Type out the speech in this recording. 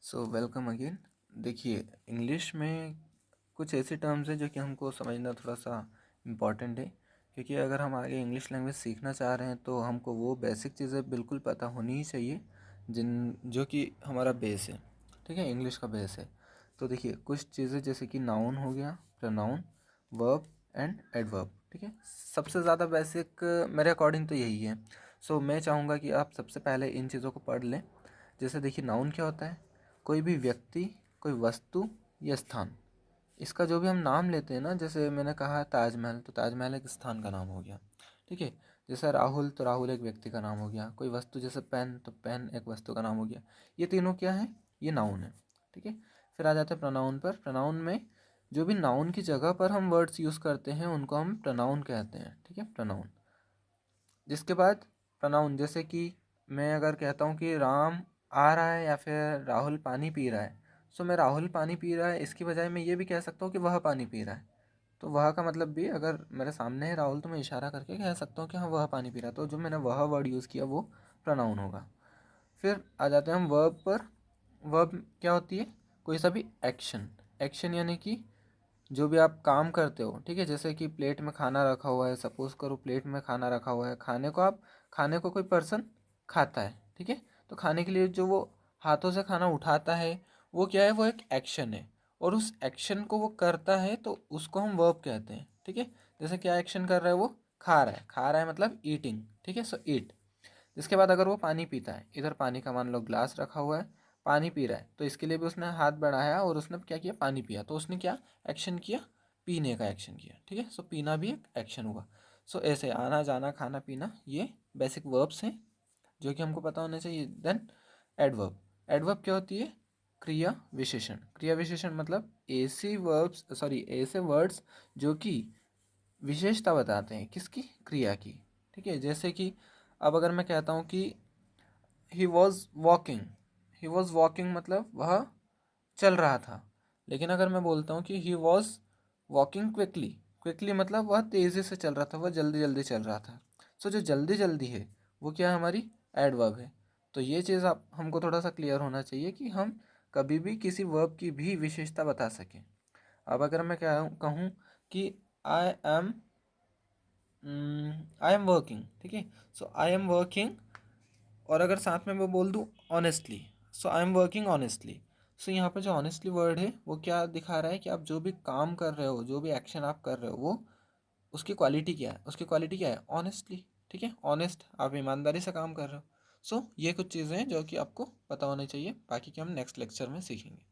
So welcome again. देखिए, English में कुछ ऐसे टर्म्स हैं जो कि हमको समझना थोड़ा सा इम्पॉर्टेंट है, क्योंकि अगर हम आगे इंग्लिश लैंग्वेज सीखना चाह रहे हैं तो हमको वो बेसिक चीज़ें बिल्कुल पता होनी ही चाहिए जिन जो कि हमारा बेस है। ठीक है, इंग्लिश का बेस है। तो देखिए, कुछ चीज़ें जैसे कि नाउन हो गया, प्रोनाउन, वर्ब एंड एडवर्ब। ठीक है, सबसे ज़्यादा बेसिक मेरे अकॉर्डिंग तो यही है। सो मैं चाहूँगा कि आप सबसे पहले इन चीज़ों को पढ़ लें। जैसे देखिए, नाउन क्या होता है? कोई भी व्यक्ति, कोई वस्तु या स्थान, इसका जो भी हम नाम लेते हैं ना, जैसे मैंने कहा ताजमहल, तो ताजमहल एक स्थान का नाम हो गया। ठीक है। जैसे राहुल, तो राहुल एक व्यक्ति का नाम हो गया। कोई वस्तु जैसे पेन, तो पेन एक वस्तु का नाम हो गया। ये तीनों क्या है? ये नाउन है। ठीक है। फिर आ जाते हैं प्रोनाउन पर। प्रोनाउन में जो भी नाउन की जगह पर हम वर्ड्स यूज़ करते हैं उनको हम प्रोनाउन कहते हैं। ठीक है, प्रोनाउन। जिसके बाद प्रोनाउन, जैसे कि मैं अगर कहता हूँ कि राम आ रहा है या फिर राहुल पानी पी रहा है, सो मैं राहुल पानी पी रहा है इसकी बजाय मैं ये भी कह सकता हूँ कि वह पानी पी रहा है। तो वह का मतलब भी, अगर मेरे सामने है राहुल तो मैं इशारा करके कह सकता हूँ कि हाँ वह पानी पी रहा है। तो जो मैंने वह वर्ड यूज़ किया वो प्रोनाउन होगा। फिर आ जाते हैं हम वर्ब पर। वर्ब क्या होती है? कोई सा भी एक्शन। एक्शन यानी कि जो भी आप काम करते हो। ठीक है, जैसे कि प्लेट में खाना रखा हुआ है, सपोज करो प्लेट में खाना रखा हुआ है, खाने को कोई पर्सन खाता है। ठीक है, तो खाने के लिए जो वो हाथों से खाना उठाता है वो क्या है? वो एक एक्शन है। और उस एक्शन को वो करता है तो उसको हम वर्ब कहते हैं। ठीक है, जैसे क्या एक्शन कर रहा है? वो खा रहा है मतलब ईटिंग। ठीक है, सो ईट। जिसके बाद अगर वो पानी पीता है, इधर पानी का मान लो ग्लास रखा हुआ है, पानी पी रहा है, तो इसके लिए भी उसने हाथ बढ़ाया और उसने क्या किया? पानी पिया। तो उसने क्या एक्शन किया? पीने का एक्शन किया। ठीक है, सो पीना भी एक एक्शन हुआ। सो ऐसे आना जाना खाना पीना ये बेसिक वर्ब्स हैं जो कि हमको पता होने चाहिए। Then adverb. एडवर्ब क्या होती है? क्रिया विशेषण। क्रिया विशेषण मतलब ऐसे वर्ड्स जो कि विशेषता बताते हैं किसकी? क्रिया की। ठीक है, जैसे कि अब अगर मैं कहता हूँ कि he was walking. He was walking मतलब वह चल रहा था। लेकिन अगर मैं बोलता हूँ कि he was walking quickly, quickly मतलब वह तेज़ी से चल रहा था, वह जल्दी जल्दी चल रहा था। सो जो जल्दी जल्दी है वो क्या है? हमारी एडवर्ब है। तो ये चीज़ आप हमको थोड़ा सा क्लियर होना चाहिए कि हम कभी भी किसी वर्ब की भी विशेषता बता सकें। अब अगर मैं क्या कहूँ कि I am I am working. ठीक है, सो आई एम वर्किंग, और अगर साथ में मैं बोल दूँ honestly, so I am working honestly. So यहाँ पे जो ऑनेस्टली वर्ड है वो क्या दिखा रहा है? कि आप जो भी काम कर रहे हो, जो भी एक्शन आप कर रहे हो, वो उसकी क्वालिटी क्या है? उसकी क्वालिटी क्या है? ऑनेस्टली। ठीक है, ऑनेस्ट, आप ईमानदारी से काम कर रहे हो। सो ये कुछ चीज़ें हैं जो कि आपको पता होनी चाहिए, बाकी कि हम नेक्स्ट लेक्चर में सीखेंगे।